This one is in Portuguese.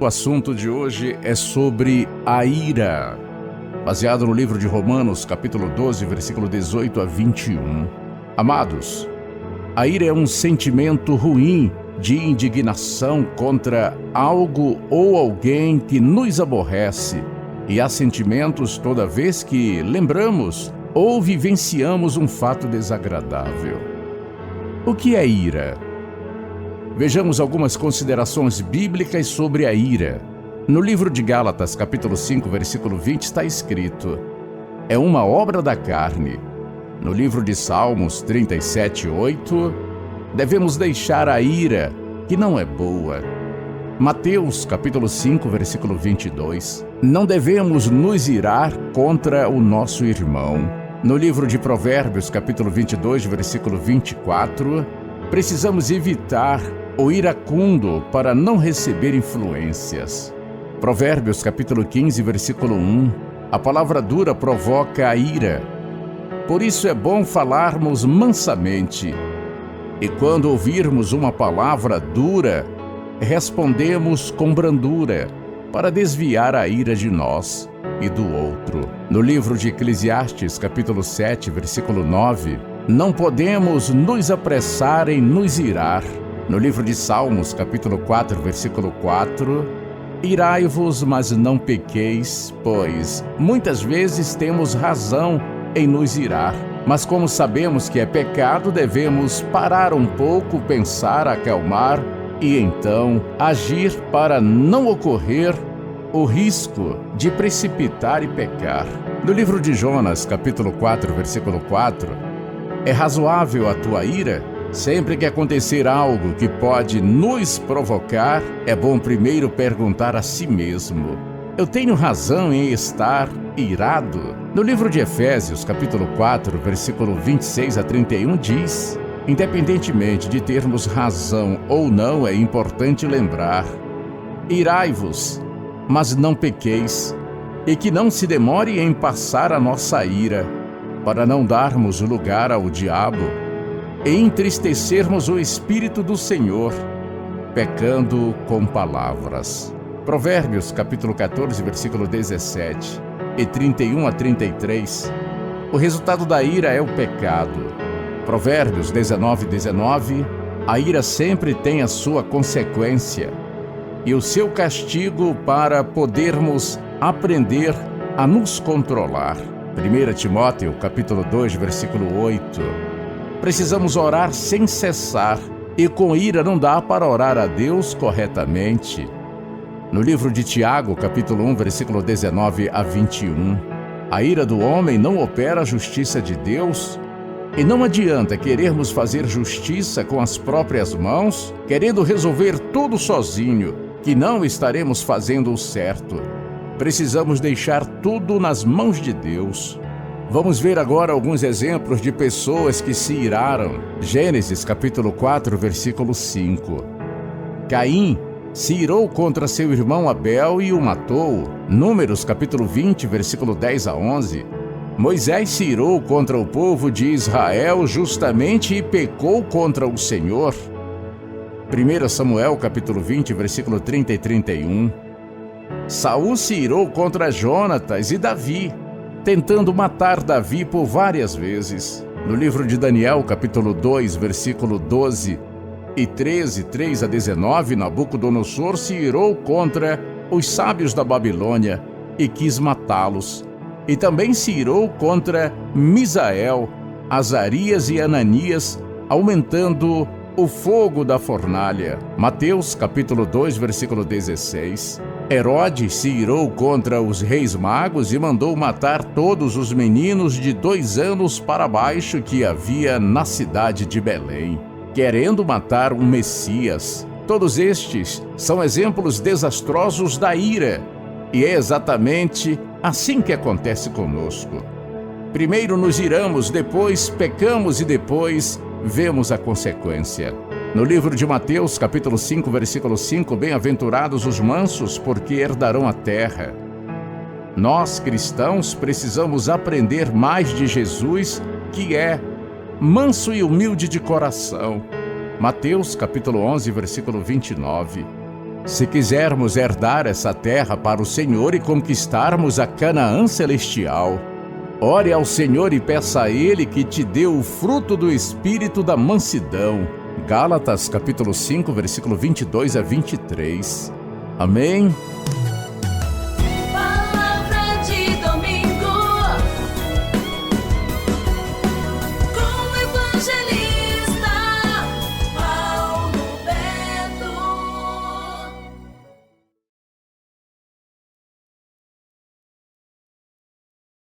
O assunto de hoje é sobre a ira, baseado no livro de Romanos, capítulo 12, versículo 18 a 21. Amados, a ira é um sentimento ruim de indignação contra algo ou alguém que nos aborrece, e há sentimentos toda vez que lembramos ou vivenciamos um fato desagradável. O que é ira? Vejamos algumas considerações bíblicas sobre a ira. No livro de Gálatas, capítulo 5, versículo 20, está escrito: é uma obra da carne. No livro de Salmos 37, 8, devemos deixar a ira, que não é boa. Mateus, capítulo 5, versículo 22, não devemos nos irar contra o nosso irmão. No livro de Provérbios, capítulo 22, versículo 24, precisamos evitar o iracundo para não receber influências. Provérbios, capítulo 15, versículo 1, a palavra dura provoca a ira. Por isso é bom falarmos mansamente. E quando ouvirmos uma palavra dura, respondemos com brandura, para desviar a ira de nós e do outro. No livro de Eclesiastes, capítulo 7, versículo 9, não podemos nos apressar em nos irar. No livro de Salmos, capítulo 4, versículo 4, irai-vos, mas não pequeis, pois muitas vezes temos razão em nos irar. Mas como sabemos que é pecado, devemos parar um pouco, pensar, acalmar e então agir para não ocorrer o risco de precipitar e pecar. No livro de Jonas, capítulo 4, versículo 4, é razoável a tua ira? Sempre que acontecer algo que pode nos provocar, é bom primeiro perguntar a si mesmo: eu tenho razão em estar irado? No livro de Efésios, capítulo 4, versículo 26 a 31, diz: independentemente de termos razão ou não, é importante lembrar: irai-vos, mas não pequeis, e que não se demore em passar a nossa ira, para não darmos lugar ao diabo e entristecermos o Espírito do Senhor, pecando com palavras. Provérbios, capítulo 14, versículo 17 e 31 a 33. O resultado da ira é o pecado. Provérbios 19, 19. A ira sempre tem a sua consequência e o seu castigo para podermos aprender a nos controlar. 1 Timóteo, capítulo 2, versículo 8. Precisamos orar sem cessar, e com ira não dá para orar a Deus corretamente. No livro de Tiago, capítulo 1, versículo 19 a 21, a ira do homem não opera a justiça de Deus, e não adianta querermos fazer justiça com as próprias mãos, querendo resolver tudo sozinho, que não estaremos fazendo o certo. Precisamos deixar tudo nas mãos de Deus. Vamos ver agora alguns exemplos de pessoas que se iraram. Gênesis, capítulo 4, versículo 5. Caim se irou contra seu irmão Abel e o matou. Números, capítulo 20, versículo 10 a 11. Moisés se irou contra o povo de Israel justamente e pecou contra o Senhor. 1 Samuel, capítulo 20, versículo 30 e 31. Saul se irou contra Jonatas e Davi, tentando matar Davi por várias vezes. No livro de Daniel, capítulo 2, versículo 12 e 13, 3 a 19, Nabucodonosor se irou contra os sábios da Babilônia e quis matá-los. E também se irou contra Misael, Azarias e Ananias, aumentando o fogo da fornalha. Mateus, capítulo 2, versículo 16. Herodes se irou contra os reis magos e mandou matar todos os meninos de 2 anos para baixo que havia na cidade de Belém, querendo matar um Messias. Todos estes são exemplos desastrosos da ira, e é exatamente assim que acontece conosco. Primeiro nos iramos, depois pecamos e depois vemos a consequência. No livro de Mateus, capítulo 5, versículo 5, bem-aventurados os mansos, porque herdarão a terra. Nós, cristãos, precisamos aprender mais de Jesus, que é manso e humilde de coração. Mateus, capítulo 11, versículo 29. Se quisermos herdar essa terra para o Senhor e conquistarmos a Canaã celestial, ore ao Senhor e peça a Ele que te dê o fruto do espírito da mansidão. Gálatas capítulo 5, versículo 22 a 23. Amém?